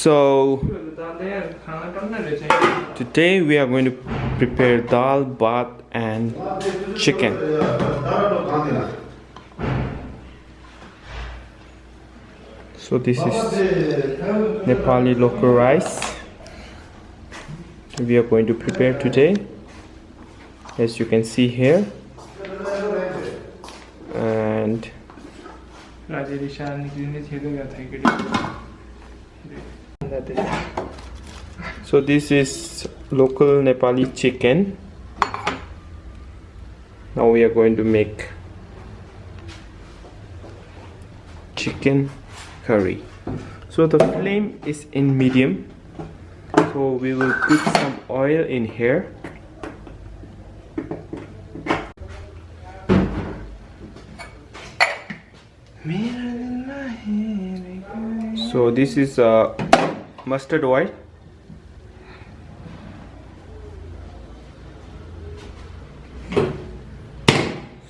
So today we are going to prepare dal, bhat and chicken. So this is Nepali local rice we are going to prepare today, as you can see here. And so this is local Nepali chicken. Now we are going to make chicken curry. So the flame is in medium, so we will put some oil in here. So this is mustard oil.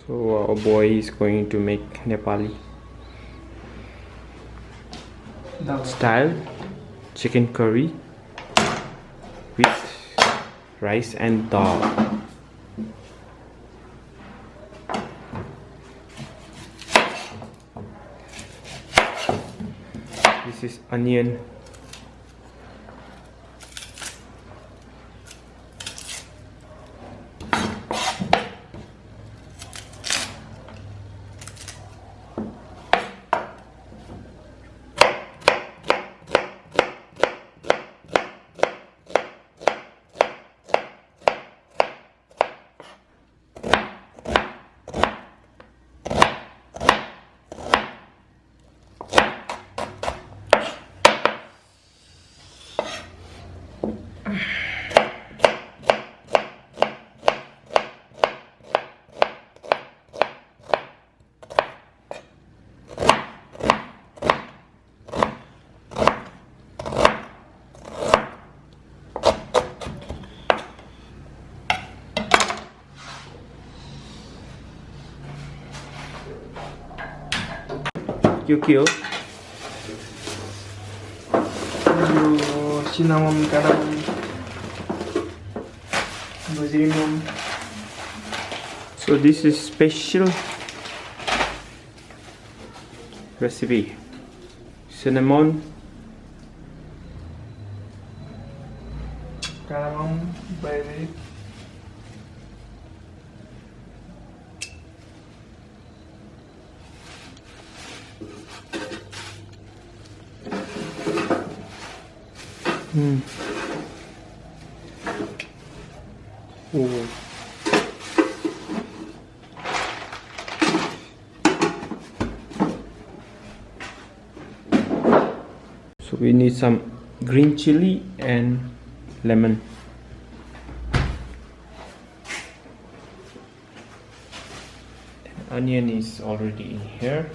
So our boy is going to make Nepali style chicken curry with rice and dal. This is onion. Kyo cinnamon, cardamom, cinnamon. So this is special recipe. Cinnamon, cardamom, baby. Oh. So we need some green chili and lemon. Onion is already in here.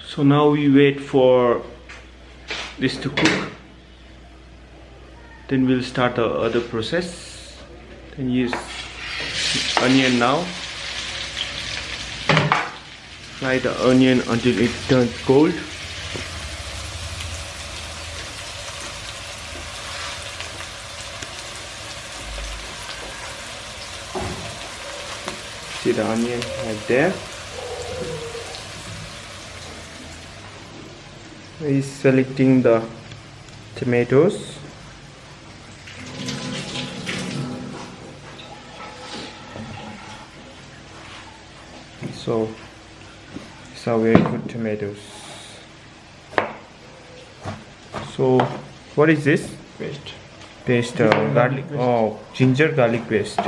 So now we wait for this to cook, then we'll start the other process. Then use onion now. Fry the onion until it turns gold. See the onion right there. He's selecting the tomatoes. So these are very good tomatoes. So what is this? Paste garlic. Oh, ginger garlic paste.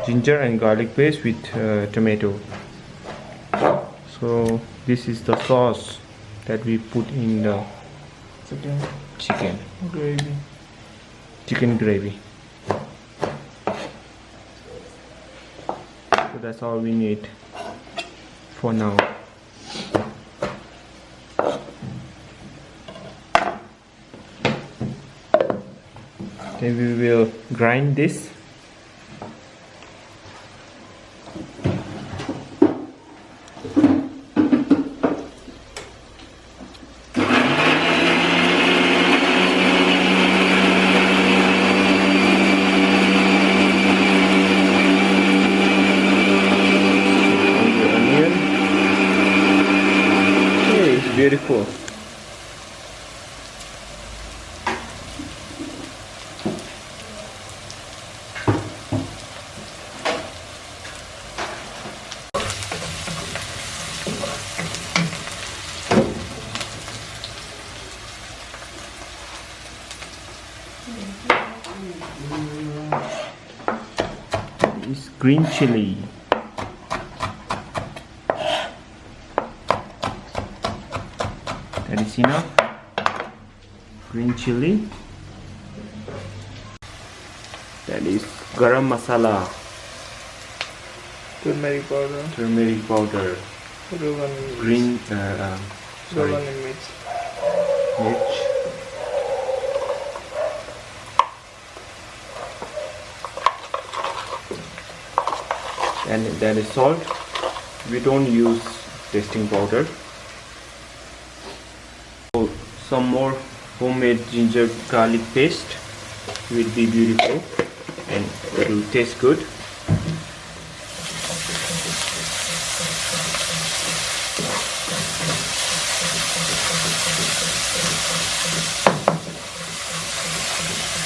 Ginger and garlic paste with tomato. So this is the sauce that we put in the chicken gravy. Chicken gravy. So that's all we need for now. Then we will grind this. Beautiful. It's green chili. That is enough. Green chili. That is garam masala. Turmeric powder. Turmeric powder. Rogan Green. Rogan meat. Mirch. And that is salt. We don't use tasting powder. Some more homemade ginger garlic paste will be beautiful and it will taste good.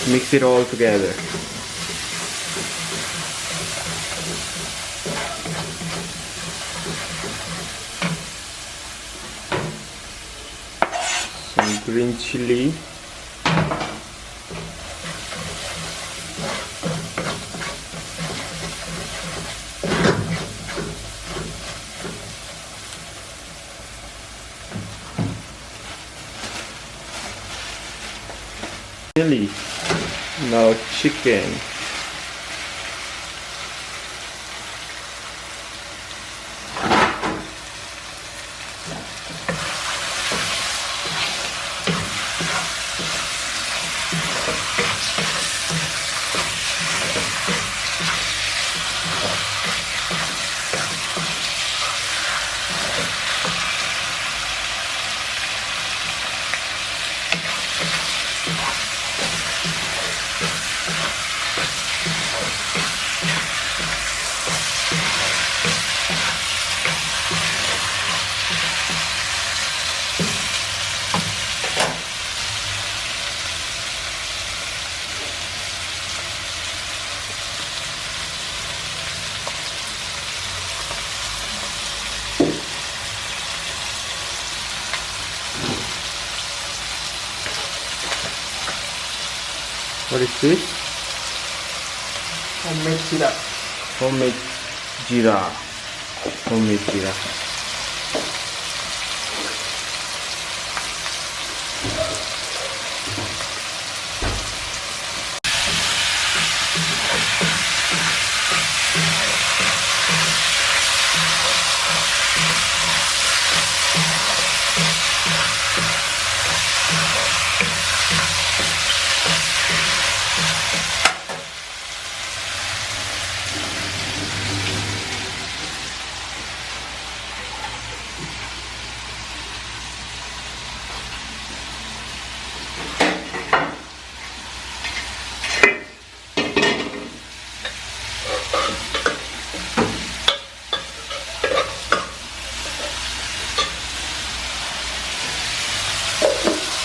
Mix it all together. Green chili, chili, now chicken. What is this? Homemade jeera. Homemade jeera. Homemade jeera.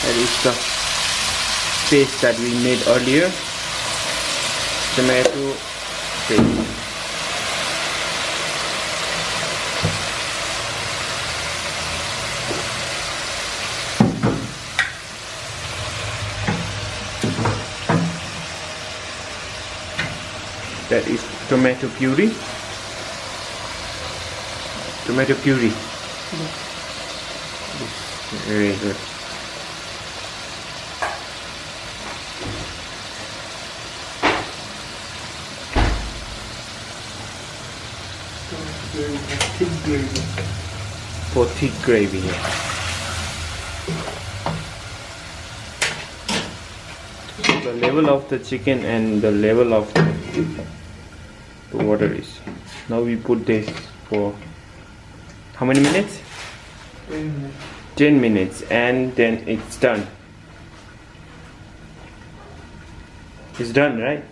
That is the paste that we made earlier. Tomato paste. That is tomato puree. Tomato puree. Very good. Thick gravy. For thick gravy. Yeah. The level of the chicken and the level of the water is. Now we put this for how many minutes? 10 minutes. 10 minutes and then it's done. It's done, right?